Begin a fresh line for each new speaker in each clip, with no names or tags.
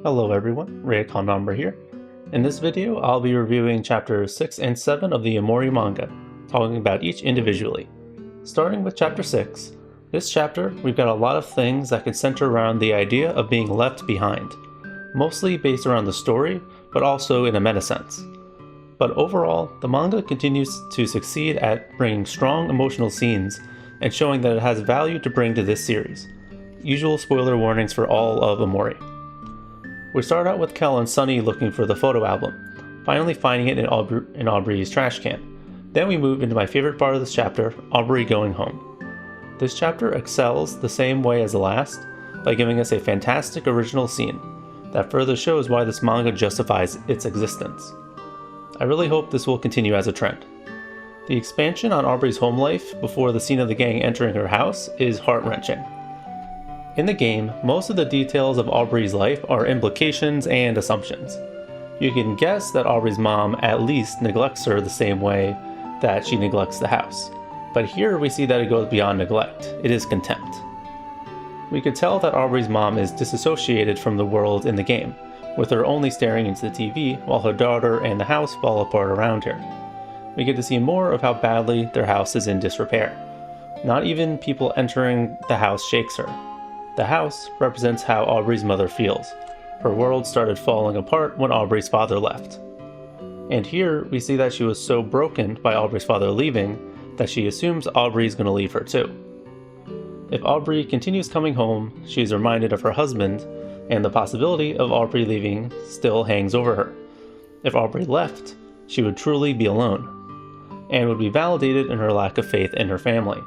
Hello everyone, Raycon Number here. In this video, I'll be reviewing chapters 6 and 7 of the Omori Manga, talking about each individually. Starting with chapter 6, this chapter we've got a lot of things that can center around the idea of being left behind, mostly based around the story, but also in a meta sense. But overall, the manga continues to succeed at bringing strong emotional scenes and showing that it has value to bring to this series. Usual spoiler warnings for all of Omori. We start out with Kel and Sunny looking for the photo album, finally finding it in Aubrey's trash can. Then we move into my favorite part of this chapter, Aubrey going home. This chapter excels the same way as the last, by giving us a fantastic original scene that further shows why this manga justifies its existence. I really hope this will continue as a trend. The expansion on Aubrey's home life before the scene of the gang entering her house is heart-wrenching. In the game, most of the details of Aubrey's life are implications and assumptions. You can guess that Aubrey's mom at least neglects her the same way that she neglects the house. But here we see that it goes beyond neglect. It is contempt. We could tell that Aubrey's mom is disassociated from the world in the game, with her only staring into the TV while her daughter and the house fall apart around her. We get to see more of how badly their house is in disrepair. Not even people entering the house shakes her. The house represents how Aubrey's mother feels. Her world started falling apart when Aubrey's father left. And here we see that she was so broken by Aubrey's father leaving that she assumes Aubrey's going to leave her too. If Aubrey continues coming home, she is reminded of her husband, and the possibility of Aubrey leaving still hangs over her. If Aubrey left, she would truly be alone, and would be validated in her lack of faith in her family.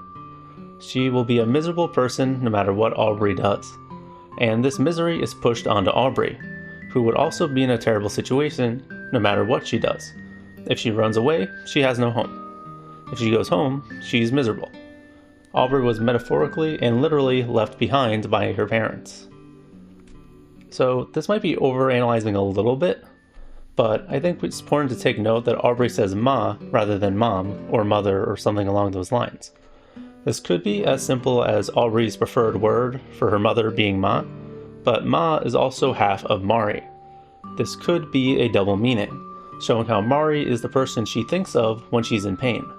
She will be a miserable person no matter what Aubrey does, and this misery is pushed onto Aubrey, who would also be in a terrible situation no matter what she does. If she runs away, she has no home. If she goes home, she's miserable. Aubrey was metaphorically and literally left behind by her parents. So this might be overanalyzing a little bit, but I think it's important to take note that Aubrey says ma rather than mom or mother or something along those lines. This could be as simple as Aubrey's preferred word for her mother being ma, but ma is also half of Mari. This could be a double meaning, showing how Mari is the person she thinks of when she's in pain.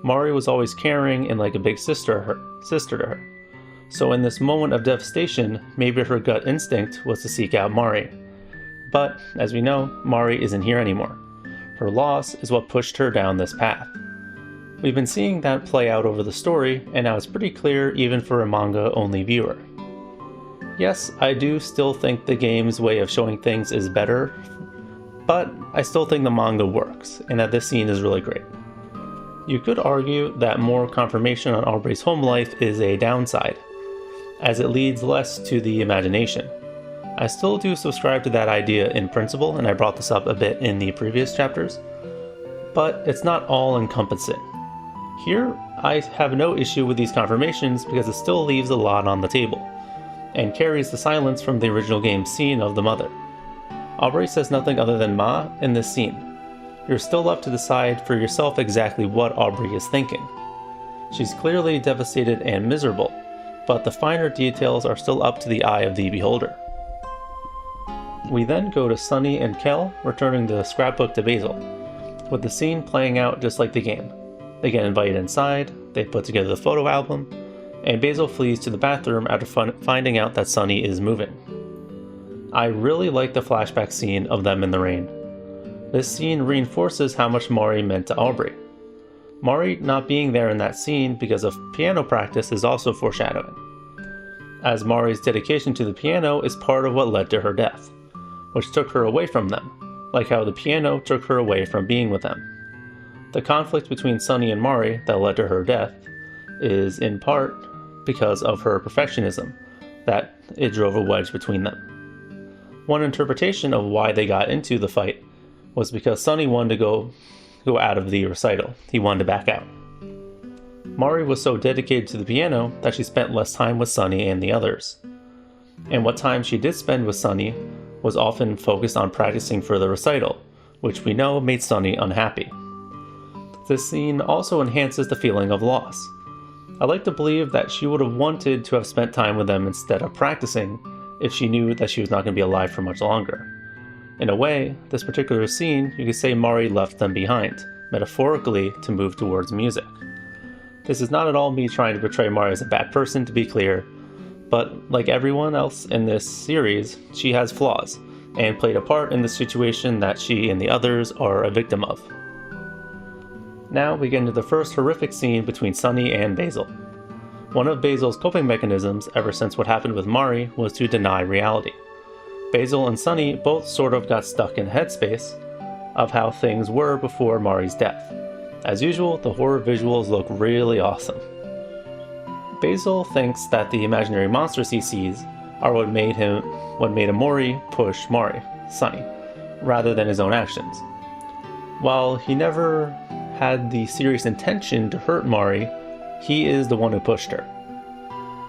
Mari was always caring and like a big sister to her. So in this moment of devastation, maybe her gut instinct was to seek out Mari. But, as we know, Mari isn't here anymore. Her loss is what pushed her down this path. We've been seeing that play out over the story, and now it's pretty clear even for a manga-only viewer. Yes, I do still think the game's way of showing things is better, but I still think the manga works, and that this scene is really great. You could argue that more confirmation on Aubrey's home life is a downside, as it leads less to the imagination. I still do subscribe to that idea in principle, and I brought this up a bit in the previous chapters, but it's not all-encompassing. Here, I have no issue with these confirmations because it still leaves a lot on the table, and carries the silence from the original game scene of the mother. Aubrey says nothing other than ma in this scene. You're still left to decide for yourself exactly what Aubrey is thinking. She's clearly devastated and miserable, but the finer details are still up to the eye of the beholder. We then go to Sunny and Kel returning the scrapbook to Basil, with the scene playing out just like the game. They get invited inside, they put together the photo album, and Basil flees to the bathroom after finding out that Sunny is moving. I really like the flashback scene of them in the rain. This scene reinforces how much Mari meant to Aubrey. Mari not being there in that scene because of piano practice is also foreshadowing, as Mari's dedication to the piano is part of what led to her death, which took her away from them, like how the piano took her away from being with them. The conflict between Sunny and Mari that led to her death is in part because of her perfectionism, that it drove a wedge between them. One interpretation of why they got into the fight was because Sunny wanted to go out of the recital. He wanted to back out. Mari was so dedicated to the piano that she spent less time with Sunny and the others. And what time she did spend with Sunny was often focused on practicing for the recital, which we know made Sunny unhappy. This scene also enhances the feeling of loss. I like to believe that she would have wanted to have spent time with them instead of practicing, if she knew that she was not going to be alive for much longer. In a way, this particular scene, you could say Mari left them behind, metaphorically to move towards music. This is not at all me trying to portray Mari as a bad person, to be clear, but like everyone else in this series, she has flaws, and played a part in the situation that she and the others are a victim of. Now we get into the first horrific scene between Sunny and Basil. One of Basil's coping mechanisms ever since what happened with Mari was to deny reality. Basil and Sunny both sort of got stuck in headspace of how things were before Mari's death. As usual, the horror visuals look really awesome. Basil thinks that the imaginary monsters he sees are what made Omori push Sunny, rather than his own actions. While he never had the serious intention to hurt Mari, he is the one who pushed her.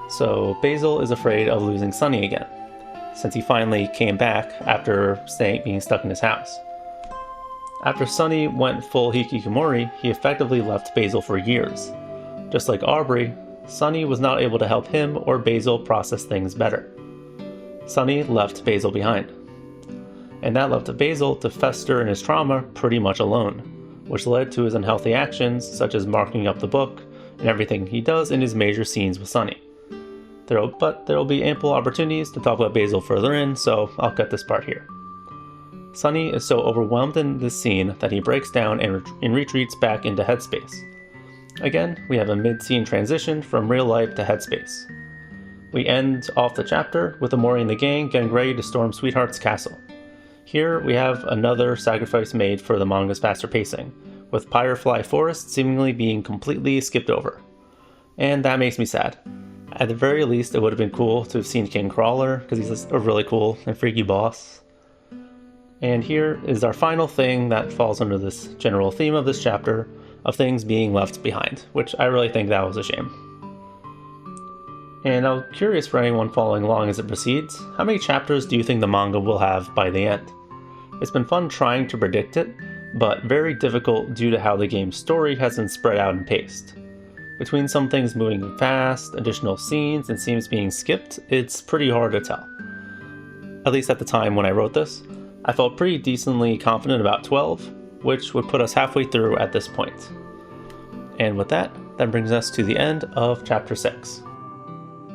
So Basil is afraid of losing Sunny again, since he finally came back after being stuck in his house. After Sunny went full hikikomori, he effectively left Basil for years. Just like Aubrey, Sunny was not able to help him or Basil process things better. Sunny left Basil behind, and that left Basil to fester in his trauma pretty much alone, which led to his unhealthy actions such as marking up the book and everything he does in his major scenes with Sunny. But there will be ample opportunities to talk about Basil further in, so I'll cut this part here. Sunny is so overwhelmed in this scene that he breaks down and retreats back into headspace. Again, we have a mid-scene transition from real life to headspace. We end off the chapter with Omori and the gang getting ready to storm Sweetheart's castle. Here we have another sacrifice made for the manga's faster pacing, with Firefly Forest seemingly being completely skipped over. And that makes me sad. At the very least, it would have been cool to have seen King Crawler, because he's a really cool and freaky boss. And here is our final thing that falls under this general theme of this chapter, of things being left behind, which I really think that was a shame. And I'm curious for anyone following along as it proceeds, how many chapters do you think the manga will have by the end? It's been fun trying to predict it, but very difficult due to how the game's story has been spread out and paced. Between some things moving fast, additional scenes, and scenes being skipped, it's pretty hard to tell. At least at the time when I wrote this, I felt pretty decently confident about 12, which would put us halfway through at this point. And with that brings us to the end of Chapter 6.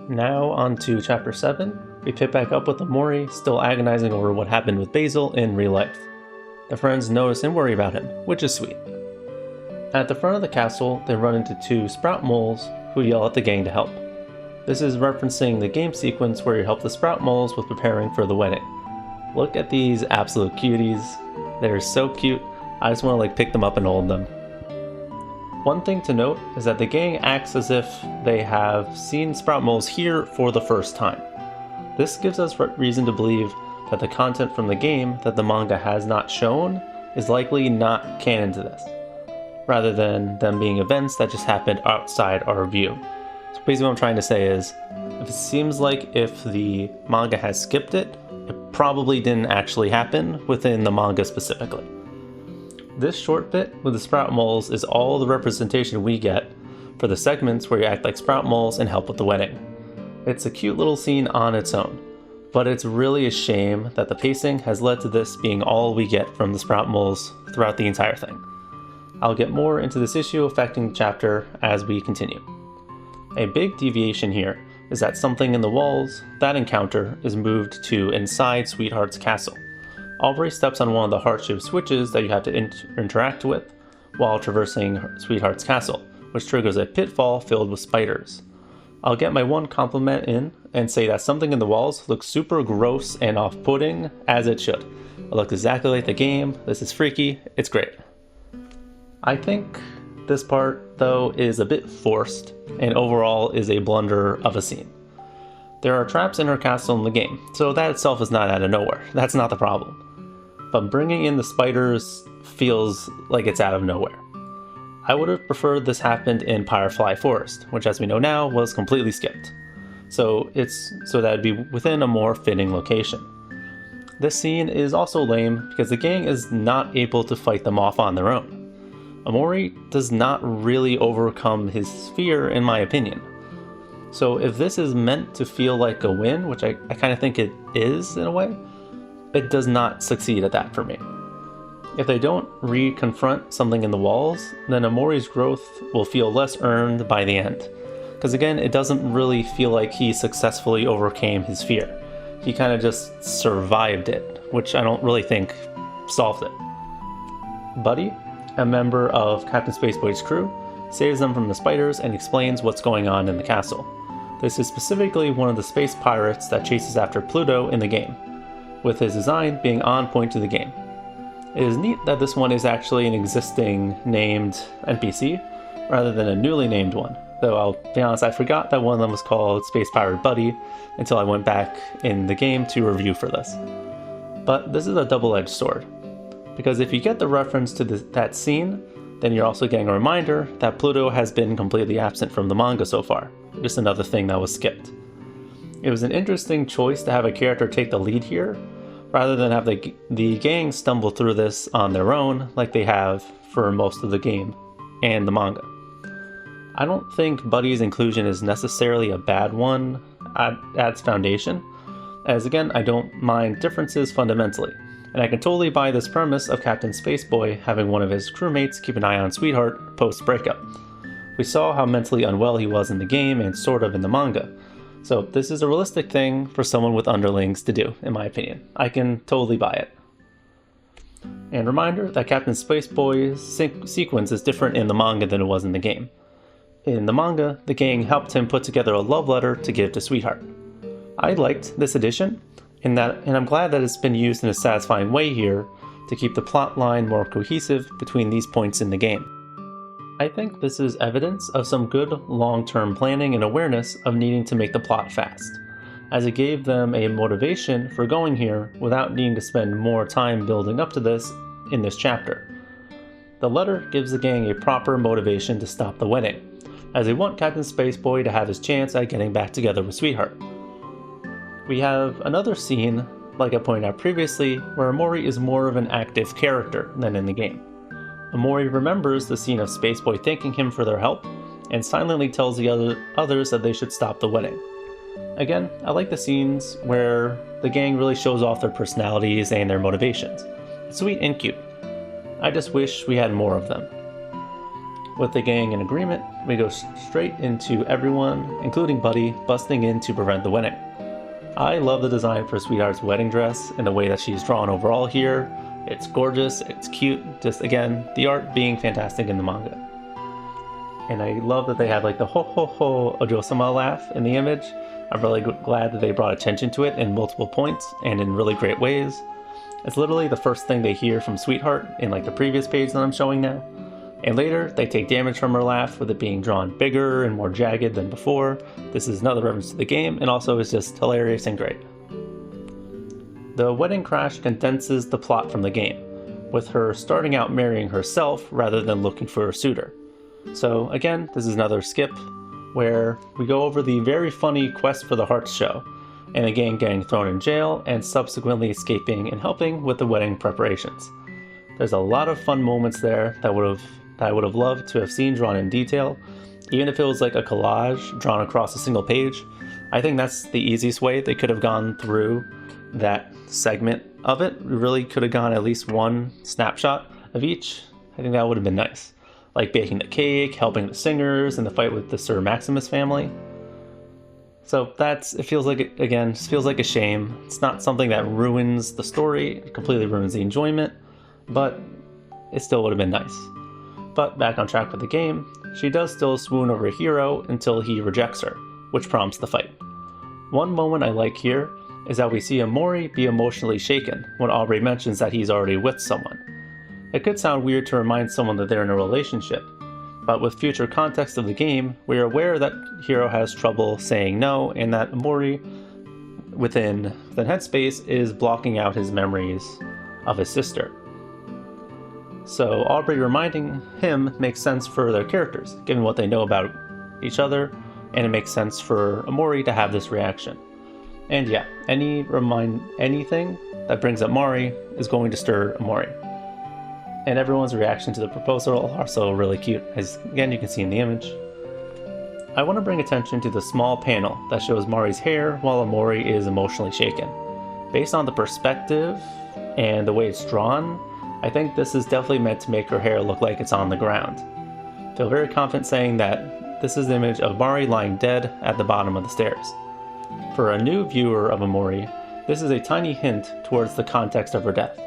Now on to Chapter 7, we pick back up with Omori still agonizing over what happened with Basil in real life. The friends notice and worry about him, which is sweet. At the front of the castle, they run into two sprout moles who yell at the gang to help. This is referencing the game sequence where you help the sprout moles with preparing for the wedding. Look at these absolute cuties. They're so cute. I just want to pick them up and hold them. One thing to note is that the gang acts as if they have seen sprout moles here for the first time. This gives us reason to believe that the content from the game that the manga has not shown is likely not canon to this, rather than them being events that just happened outside our view. So basically what I'm trying to say is, if it seems like if the manga has skipped it, it probably didn't actually happen within the manga specifically. This short bit with the sprout moles is all the representation we get for the segments where you act like sprout moles and help with the wedding. It's a cute little scene on its own, but it's really a shame that the pacing has led to this being all we get from the sprout moles throughout the entire thing. I'll get more into this issue affecting the chapter as we continue. A big deviation here is that something in the walls, that encounter, is moved to inside Sweetheart's castle. Aubrey steps on one of the heart-shaped switches that you have to interact with while traversing Sweetheart's castle, which triggers a pitfall filled with spiders. I'll get my one compliment in and say that something in the walls looks super gross and off-putting, as it should. It looks exactly like the game. This is freaky. It's great. I think this part, though, is a bit forced and overall is a blunder of a scene. There are traps in her castle in the game, so that itself is not out of nowhere. That's not the problem. But bringing in the spiders feels like it's out of nowhere. I would have preferred this happened in Firefly Forest, which as we know now was completely skipped. So that it'd be within a more fitting location. This scene is also lame because the gang is not able to fight them off on their own. Omori does not really overcome his fear in my opinion. So if this is meant to feel like a win, which I kind of think it is in a way, it does not succeed at that for me. If they don't re-confront something in the walls, then Omori's growth will feel less earned by the end. Because again, it doesn't really feel like he successfully overcame his fear. He kind of just survived it, which I don't really think solved it. Buddy, a member of Captain Spaceboy's crew, saves them from the spiders and explains what's going on in the castle. This is specifically one of the space pirates that chases after Pluto in the game, with his design being on point to the game. It is neat that this one is actually an existing named NPC, rather than a newly named one, though I'll be honest, I forgot that one of them was called Space Pirate Buddy until I went back in the game to review for this. But this is a double-edged sword, because if you get the reference to that scene, then you're also getting a reminder that Pluto has been completely absent from the manga so far, just another thing that was skipped. It was an interesting choice to have a character take the lead here, rather than have the gang stumble through this on their own like they have for most of the game and the manga. I don't think Buddy's inclusion is necessarily a bad one, adds foundation, as again, I don't mind differences fundamentally, and I can totally buy this premise of Captain Spaceboy having one of his crewmates keep an eye on Sweetheart post-breakup. We saw how mentally unwell he was in the game and sort of in the manga, so this is a realistic thing for someone with underlings to do, in my opinion. I can totally buy it. And reminder that Captain Spaceboy's sequence is different in the manga than it was in the game. In the manga, the gang helped him put together a love letter to give to Sweetheart. I liked this addition, and I'm glad that it's been used in a satisfying way here to keep the plot line more cohesive between these points in the game. I think this is evidence of some good long-term planning and awareness of needing to make the plot fast, as it gave them a motivation for going here without needing to spend more time building up to this in this chapter. The letter gives the gang a proper motivation to stop the wedding, as they want Captain Spaceboy to have his chance at getting back together with Sweetheart. We have another scene, like I pointed out previously, where Omori is more of an active character than in the game. Omori remembers the scene of Spaceboy thanking him for their help, and silently tells the others that they should stop the wedding. Again, I like the scenes where the gang really shows off their personalities and their motivations. It's sweet and cute. I just wish we had more of them. With the gang in agreement, we go straight into everyone, including Buddy, busting in to prevent the wedding. I love the design for Sweetheart's wedding dress and the way that she's drawn overall here. It's gorgeous, it's cute, just again, the art being fantastic in the manga. And I love that they had like the ho ho ho Ojo-sama laugh in the image. I'm really glad that they brought attention to it in multiple points and in really great ways. It's literally the first thing they hear from Sweetheart in like the previous page that I'm showing now. And later, they take damage from her laugh with it being drawn bigger and more jagged than before. This is another reference to the game, and also is just hilarious and great. The wedding crash condenses the plot from the game, with her starting out marrying herself rather than looking for a suitor. So again, this is another skip, where we go over the very funny Quest for the Hearts show, and the gang getting thrown in jail and subsequently escaping and helping with the wedding preparations. There's a lot of fun moments there that I would have loved to have seen drawn in detail, even if it was like a collage drawn across a single page. I think that's the easiest way they could have gone through that segment of it. We really could have gone at least one snapshot of each. I think that would have been nice. Like baking the cake, helping the singers, and the fight with the Sir Maximus family. So it feels like, again, just feels like a shame. It's not something that ruins the story, it completely ruins the enjoyment, but it still would have been nice. But back on track with the game, she does still swoon over Hiro until he rejects her, which prompts the fight. One moment I like here is that we see Omori be emotionally shaken when Aubrey mentions that he's already with someone. It could sound weird to remind someone that they're in a relationship, but with future context of the game, we are aware that Hiro has trouble saying no, and that Omori, within Headspace, is blocking out his memories of his sister. So Aubrey reminding him makes sense for their characters, given what they know about each other, and it makes sense for Omori to have this reaction. And yeah, anything that brings up Mari is going to stir Omori. And everyone's reaction to the proposal are also really cute, as again you can see in the image. I want to bring attention to the small panel that shows Mari's hair while Omori is emotionally shaken. Based on the perspective and the way it's drawn, I think this is definitely meant to make her hair look like it's on the ground. I feel very confident saying that this is the image of Mari lying dead at the bottom of the stairs. For a new viewer of Omori, this is a tiny hint towards the context of her death.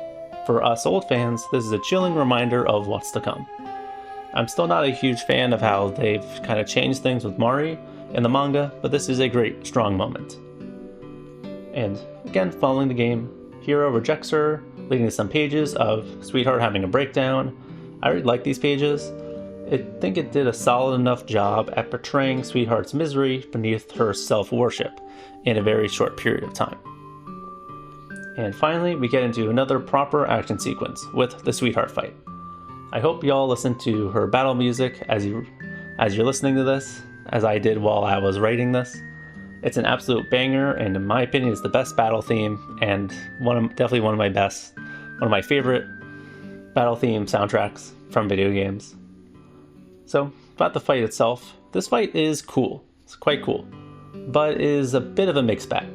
For us old fans, this is a chilling reminder of what's to come. I'm still not a huge fan of how they've kind of changed things with Mari in the manga, but this is a great, strong moment. And again, following the game, Hiro rejects her, leading to some pages of Sweetheart having a breakdown. I really like these pages. I think it did a solid enough job at portraying Sweetheart's misery beneath her self-worship in a very short period of time. And finally, we get into another proper action sequence with the Sweetheart fight. I hope y'all listen to her battle music as you're listening to this, as I did while I was writing this. It's an absolute banger, and in my opinion, it's the best battle theme, and definitely one of my favorite battle theme soundtracks from video games. So, about the fight itself, this fight is cool. It's quite cool, but is a bit of a mixed bag.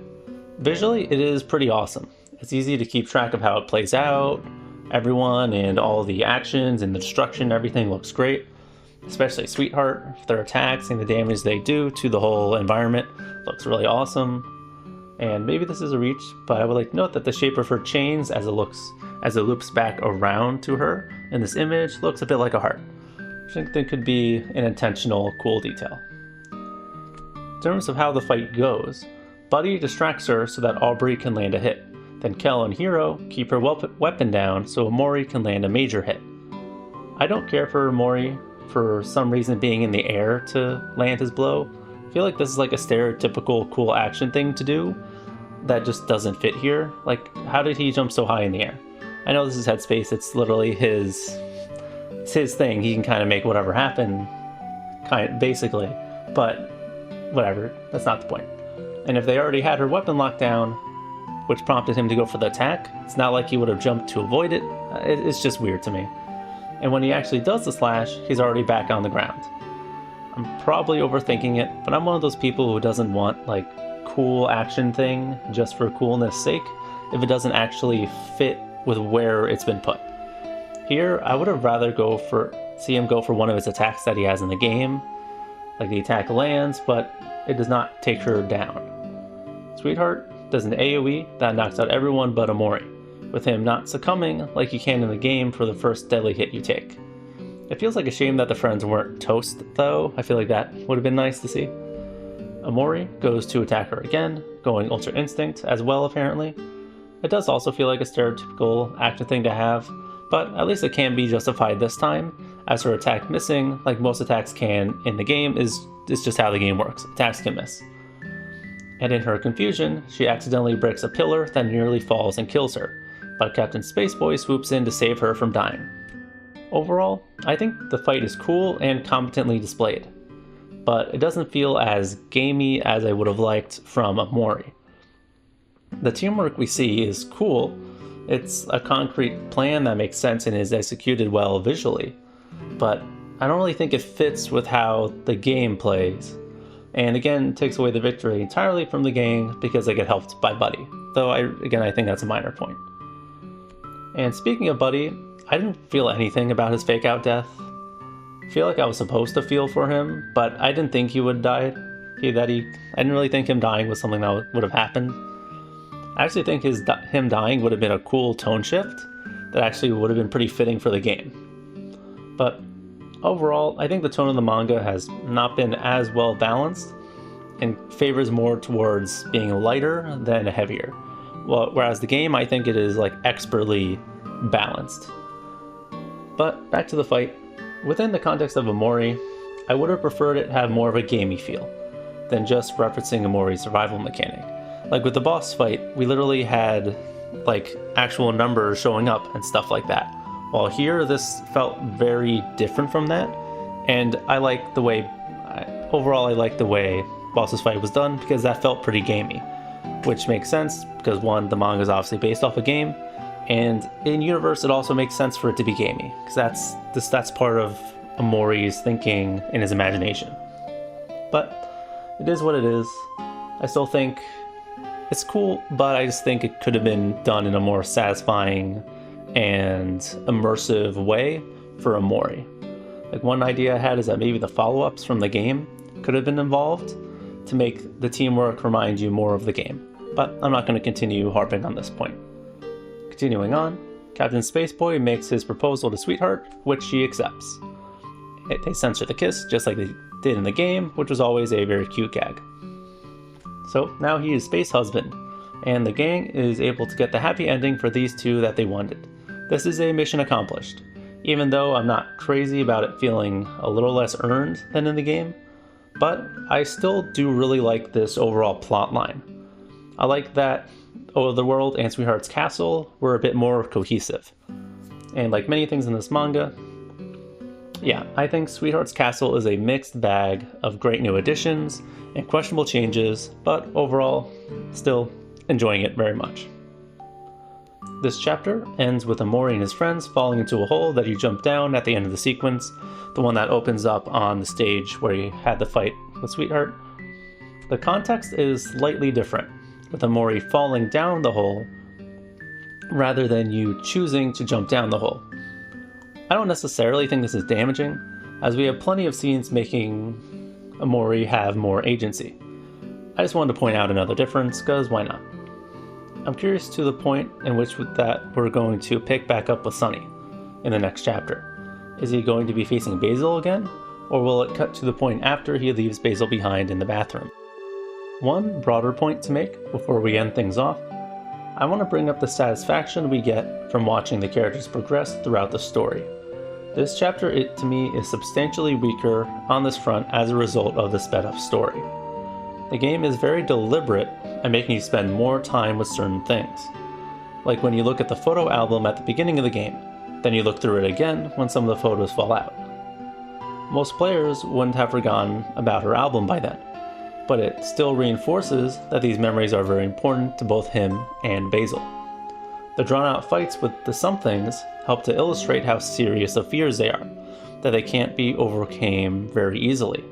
Visually, it is pretty awesome. It's easy to keep track of how it plays out. Everyone and all the actions and the destruction, everything looks great. Especially Sweetheart, their attacks and the damage they do to the whole environment looks really awesome. And maybe this is a reach, but I would like to note that the shape of her chains as it loops back around to her in this image looks a bit like a heart. I think that could be an intentional cool detail. In terms of how the fight goes, Buddy distracts her so that Aubrey can land a hit. Then Kel and Hiro keep her weapon down so Omori can land a major hit. I don't care for Omori for some reason being in the air to land his blow. I feel like this is like a stereotypical cool action thing to do that just doesn't fit here. Like, how did he jump so high in the air? I know this is Headspace, it's literally his thing. He can kind of make whatever happen, basically, but whatever, that's not the point. And if they already had her weapon locked down, which prompted him to go for the attack, it's not like he would have jumped to avoid it. It's just weird to me. And when he actually does the slash, he's already back on the ground. I'm probably overthinking it, but I'm one of those people who doesn't want like cool action thing just for coolness sake if it doesn't actually fit with where it's been put. Here, I would have rather see him go for one of his attacks that he has in the game. Like the attack lands, but it does not take her down. Sweetheart does an AoE that knocks out everyone but Omori, with him not succumbing like you can in the game for the first deadly hit you take. It feels like a shame that the friends weren't toast, though. I feel like that would have been nice to see. Omori goes to attack her again, going Ultra Instinct as well apparently. It does also feel like a stereotypical action thing to have, but at least it can be justified this time, as her attack missing, like most attacks can in the game, is just how the game works. Attacks can miss. And in her confusion, she accidentally breaks a pillar that nearly falls and kills her, but Captain Spaceboy swoops in to save her from dying. Overall, I think the fight is cool and competently displayed, but it doesn't feel as gamey as I would have liked from Omori. The teamwork we see is cool. It's a concrete plan that makes sense and is executed well visually, but I don't really think it fits with how the game plays. And again, takes away the victory entirely from the game because they get helped by Buddy. Though I think that's a minor point. And speaking of Buddy, I didn't feel anything about his fake out death. I feel like I was supposed to feel for him, but I didn't think he would have died. I didn't really think him dying was something that would have happened. I actually think him dying would have been a cool tone shift that actually would have been pretty fitting for the game. But overall, I think the tone of the manga has not been as well balanced and favors more towards being lighter than heavier. Whereas the game, I think it is like expertly balanced. But back to the fight. Within the context of Omori, I would have preferred it to have more of a gamey feel than just referencing Omori's survival mechanic. Like with the boss fight, we literally had like actual numbers showing up and stuff like that. While here, this felt very different from that, and I like the way boss's fight was done because that felt pretty gamey, which makes sense because one, the manga is obviously based off a game, and in universe it also makes sense for it to be gamey because that's part of Omori's thinking in his imagination. but it is what it is. I still think it's cool, but I just think it could have been done in a more satisfying and immersive way for Omori. Like, one idea I had is that maybe the follow-ups from the game could have been involved to make the teamwork remind you more of the game, but I'm not going to continue harping on this point. Continuing on, Captain Spaceboy makes his proposal to Sweetheart, which she accepts. They censor the kiss just like they did in the game, which was always a very cute gag. So now he is Space Husband, and the gang is able to get the happy ending for these two that they wanted. This is a mission accomplished, even though I'm not crazy about it feeling a little less earned than in the game, but I still do really like this overall plot line. I like that Otherworld and Sweetheart's Castle were a bit more cohesive. And like many things in this manga, yeah, I think Sweetheart's Castle is a mixed bag of great new additions and questionable changes, but overall, still enjoying it very much. This chapter ends with Omori and his friends falling into a hole that he jumped down at the end of the sequence, the one that opens up on the stage where he had the fight with Sweetheart. The context is slightly different, with Omori falling down the hole rather than you choosing to jump down the hole. I don't necessarily think this is damaging, as we have plenty of scenes making Omori have more agency. I just wanted to point out another difference, because why not? I'm curious to the point in which that we're going to pick back up with Sunny in the next chapter. Is he going to be facing Basil again, or will it cut to the point after he leaves Basil behind in the bathroom? One broader point to make before we end things off, I want to bring up the satisfaction we get from watching the characters progress throughout the story. This chapter, to me, is substantially weaker on this front as a result of the sped up story. The game is very deliberate at making you spend more time with certain things. Like when you look at the photo album at the beginning of the game, then you look through it again when some of the photos fall out. Most players wouldn't have forgotten about her album by then, but it still reinforces that these memories are very important to both him and Basil. The drawn-out fights with the somethings help to illustrate how serious of fears they are, that they can't be overcome very easily.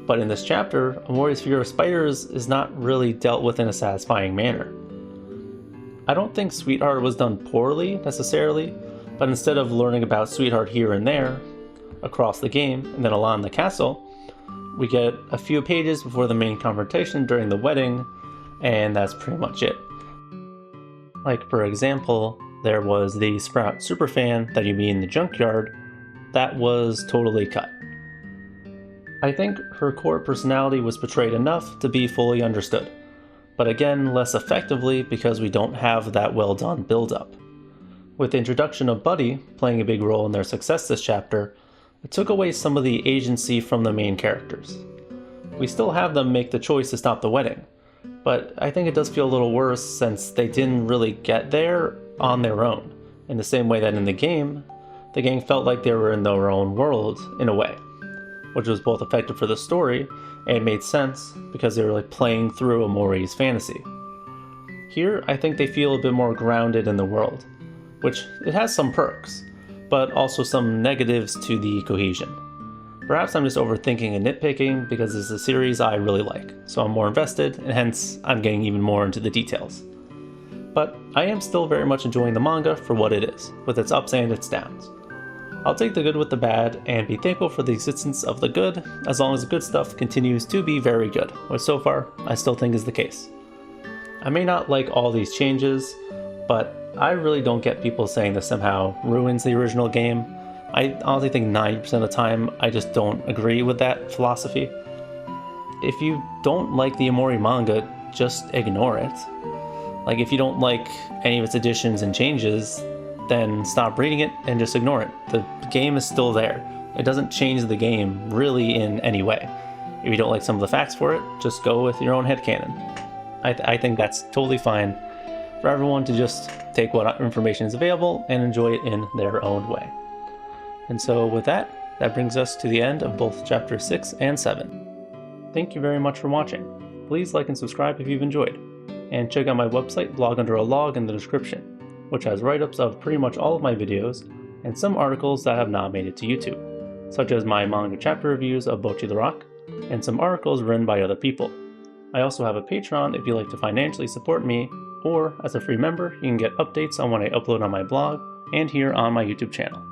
But in this chapter, Omori's fear of spiders is not really dealt with in a satisfying manner. I don't think Sweetheart was done poorly, necessarily, but instead of learning about Sweetheart here and there, across the game, and then along the castle, we get a few pages before the main confrontation during the wedding, and that's pretty much it. Like, for example, there was the Sprout superfan that you meet in the junkyard that was totally cut. I think her core personality was portrayed enough to be fully understood, but again, less effectively because we don't have that well done build-up. With the introduction of Buddy playing a big role in their success this chapter, it took away some of the agency from the main characters. We still have them make the choice to stop the wedding, but I think it does feel a little worse since they didn't really get there on their own, in the same way that in the game, the gang felt like they were in their own world in a way, which was both effective for the story and made sense because they were like playing through Omori's fantasy. Here, I think they feel a bit more grounded in the world, which it has some perks, but also some negatives to the cohesion. Perhaps I'm just overthinking and nitpicking because this is a series I really like, so I'm more invested, and hence I'm getting even more into the details. But I am still very much enjoying the manga for what it is, with its ups and its downs. I'll take the good with the bad and be thankful for the existence of the good, as long as the good stuff continues to be very good, which so far I still think is the case. I may not like all these changes, but I really don't get people saying this somehow ruins the original game. I honestly think 90% of the time I just don't agree with that philosophy. If you don't like the Omori manga, just ignore it. Like, if you don't like any of its additions and changes, then stop reading it and just ignore it. The game is still there. It doesn't change the game really in any way. If you don't like some of the facts for it, just go with your own headcanon. I think that's totally fine for everyone to just take what information is available and enjoy it in their own way. And so with that, that brings us to the end of both Chapter 6 and 7. Thank you very much for watching. Please like and subscribe if you've enjoyed. And check out my website, Blog Under a Log, in the description, which has write-ups of pretty much all of my videos and some articles that have not made it to YouTube, such as my manga chapter reviews of Bocchi the Rock, and some articles written by other people. I also have a Patreon if you'd like to financially support me, or as a free member, you can get updates on when I upload on my blog and here on my YouTube channel.